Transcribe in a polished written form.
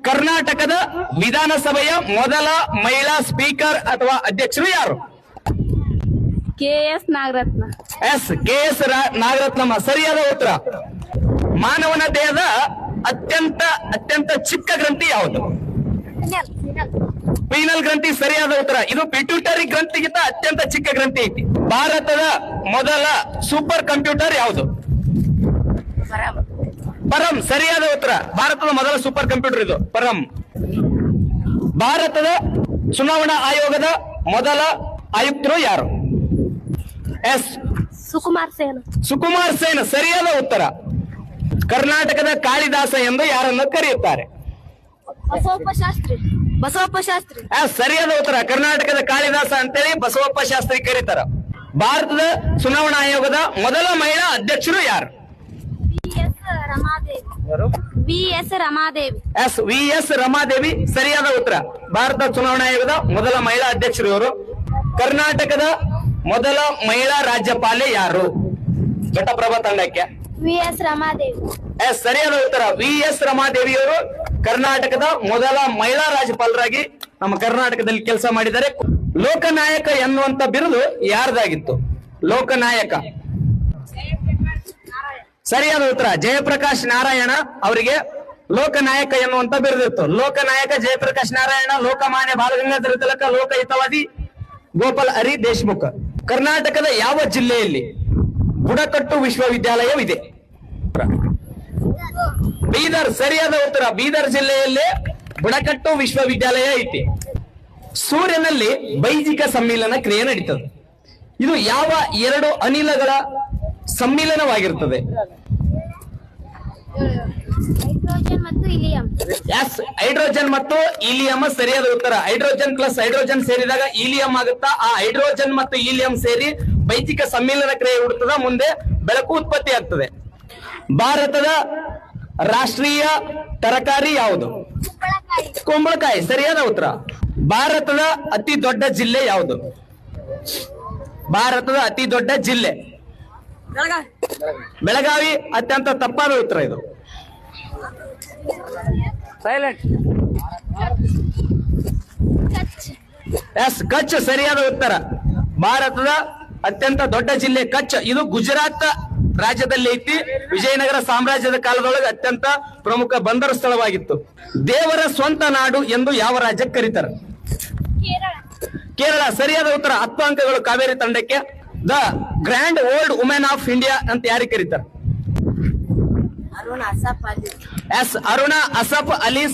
ಕರ್ನಾಟಕದ ವಿಧಾನಸಭೆಯ ಮೊದಲ ಮಹಿಳಾ ಸ್ಪೀಕರ್ ಅಥವಾ ಅಧ್ಯಕ್ಷರು ಯಾರು? KS ನಾಗರತ್ನ. KS ನಾಗರತ್ನಮ್ಮ ಸರಿಯಾದ ಉತ್ತರ. ಮಾನವನ ದೇಹದ ಅತ್ಯಂತ ಚಿಕ್ಕ ಗ್ರಂಥಿ ಯಾವುದು? ಪೀನಲ್ ಗ್ರಂಥಿ ಸರಿಯಾದ ಉತ್ತರ. ಇದು ಪಿಟ್ಯೂಟರಿ ಗ್ರಂಥಿಗಿಂತ ಅತ್ಯಂತ ಚಿಕ್ಕ ಗ್ರಂಥಿ ಐತಿ. ಭಾರತದ ಮೊದಲ ಸೂಪರ್ ಕಂಪ್ಯೂಟರ್ ಯಾವುದು? ಪರಂ ಸರಿಯಾದ ಉತ್ತರ. ಭಾರತದ ಮೊದಲ ಸೂಪರ್ ಕಂಪ್ಯೂಟರ್ ಇದು ಪರಂ. ಭಾರತದ ಚುನಾವಣಾ ಆಯೋಗದ ಮೊದಲ ಆಯುಕ್ತರು ಯಾರು? ಸುಕುಮಾರ್ ಸೇನ್ ಸರಿಯಾದ ಉತ್ತರ. ಕರ್ನಾಟಕದ ಕಾಳಿದಾಸ ಎಂದು ಯಾರನ್ನು ಕರೆಯುತ್ತಾರೆ? ಬಸವಪ್ಪ ಶಾಸ್ತ್ರಿ. ಸರಿಯಾದ ಉತ್ತರ. ಕರ್ನಾಟಕದ ಕಾಳಿದಾಸ ಅಂತೇಳಿ ಬಸವಪ್ಪ ಶಾಸ್ತ್ರಿ ಕರೀತಾರ. ಭಾರತದ ಚುನಾವಣಾ ಆಯೋಗದ ಮೊದಲ ಮಹಿಳಾ ಅಧ್ಯಕ್ಷರು ಯಾರು? ವಿ.ಎಸ್. ರಮಾದೇವಿ ಸರಿಯಾದ ಉತ್ತರ. ಭಾರತ ಚುನಾವಣಾ ಆಯೋಗದ ಮೊದಲ ಮಹಿಳಾ ಅಧ್ಯಕ್ಷರು ಇವರು. ಕರ್ನಾಟಕದ ಮೊದಲ ಮಹಿಳಾ ರಾಜ್ಯಪಾಲೆ ಯಾರು? ಘಟಪ್ರಭಾ ತಂಡಕ್ಕೆ V.S. ರಮಾದೇವಿ. ಸರಿಯಾದ ಉತ್ತರ. V.S. ರಮಾದೇವಿಯವರು ಕರ್ನಾಟಕದ ಮೊದಲ ಮಹಿಳಾ ರಾಜ್ಯಪಾಲರಾಗಿ ನಮ್ಮ ಕರ್ನಾಟಕದಲ್ಲಿ ಕೆಲಸ ಮಾಡಿದ್ದಾರೆ. ಲೋಕನಾಯಕ ಎನ್ನುವಂತ ಬಿರುದು ಯಾರ್ದಾಗಿತ್ತು? ಲೋಕನಾಯಕ ಸರಿಯಾದ ಉತ್ತರ. ಜಯಪ್ರಕಾಶ್ ನಾರಾಯಣ ಅವರಿಗೆ ಲೋಕನಾಯಕ ಎನ್ನುವಂತ ಬಿರುದಿತ್ತು. ಲೋಕನಾಯಕ ಜಯಪ್ರಕಾಶ್ ನಾರಾಯಣ, ಲೋಕಮಾನ್ಯ ಬಾಲಗಂಗಾಧರ ತಿಲಕ, ಲೋಕಹಿತವಾದಿ ಗೋಪಾಲ್ ಹರಿ ದೇಶಮುಖ್. ಕರ್ನಾಟಕದ ಯಾವ ಜಿಲ್ಲೆಯಲ್ಲಿ ಬುಡಕಟ್ಟು ವಿಶ್ವವಿದ್ಯಾಲಯವಿದೆ? ಬೀದರ್ ಸರಿಯಾದ ಉತ್ತರ. ಬೀದರ್ ಜಿಲ್ಲೆಯಲ್ಲೇ ಬುಡಕಟ್ಟು ವಿಶ್ವವಿದ್ಯಾಲಯ ಐತಿ. ಸೂರ್ಯನಲ್ಲಿ ಬೈಜಿಕ ಸಮ್ಮಿಲನ ಕ್ರಿಯೆ ನಡೀತದೆ. ಇದು ಯಾವ ಎರಡು ಅನಿಲಗಳ ಸಮ್ಮಿಲನವಾಗಿರುತ್ತದೆ? ಹೈಡ್ರೋಜನ್ ಮತ್ತು ಹೀಲಿಯಂ ಸರಿಯಾದ ಉತ್ತರ. ಹೈಡ್ರೋಜನ್ ಪ್ಲಸ್ ಹೈಡ್ರೋಜನ್ ಸೇರಿದಾಗ ಹೀಲಿಯಂ ಆಗುತ್ತಾ. ಆ ಹೈಡ್ರೋಜನ್ ಮತ್ತು ಹೀಲಿಯಂ ಸೇರಿ ಬೈಜಿಕ ಸಮ್ಮಿಲನ ಕ್ರಿಯೆ ಹುಡುಕ್ತದ. ಮುಂದೆ ಬೆಳಕು ಉತ್ಪತ್ತಿ ಆಗ್ತದೆ. ಭಾರತದ ರಾಷ್ಟ್ರೀಯ ತರಕಾರಿ ಯಾವುದು? ಕುಂಬಳಕಾಯಿ ಸರಿಯಾದ ಉತ್ತರ. ಭಾರತದ ಅತಿ ದೊಡ್ಡ ಜಿಲ್ಲೆ ಯಾವುದು? ಭಾರತದ ಅತಿ ದೊಡ್ಡ ಜಿಲ್ಲೆ ಬೆಳಗಾವಿ. ಅತ್ಯಂತ ತಪ್ಪಾದ ಉತ್ತರ ಇದು. ಸೈಲೆಂಟ್. ಕಚ್ ಸರಿಯಾದ ಉತ್ತರ. ಭಾರತದ ಅತ್ಯಂತ ದೊಡ್ಡ ಜಿಲ್ಲೆ ಕಚ್. ಇದು ಗುಜರಾತ್ ರಾಜ್ಯದಲ್ಲಿ ಐತಿ. ವಿಜಯನಗರ ಸಾಮ್ರಾಜ್ಯದ ಕಾಲದೊಳಗೆ ಅತ್ಯಂತ ಪ್ರಮುಖ ಬಂದರು ಸ್ಥಳವಾಗಿತ್ತು. ದೇವರ ಸ್ವಂತ ನಾಡು ಎಂದು ಯಾವ ರಾಜ್ಯಕ್ಕೆ ಕರೀತಾರೆ? ಕೇರಳ ಸರಿಯಾದ ಉತ್ತರ. 10 ಅಂಕಗಳು ಕಾವೇರಿ ತಂಡಕ್ಕೆ. The grand old women of India ಅಂತ ಯಾರಿಗೆ ಕರೀತಾರೆ? ಅರುಣ ಅಸಫ್ ಅಲಿ.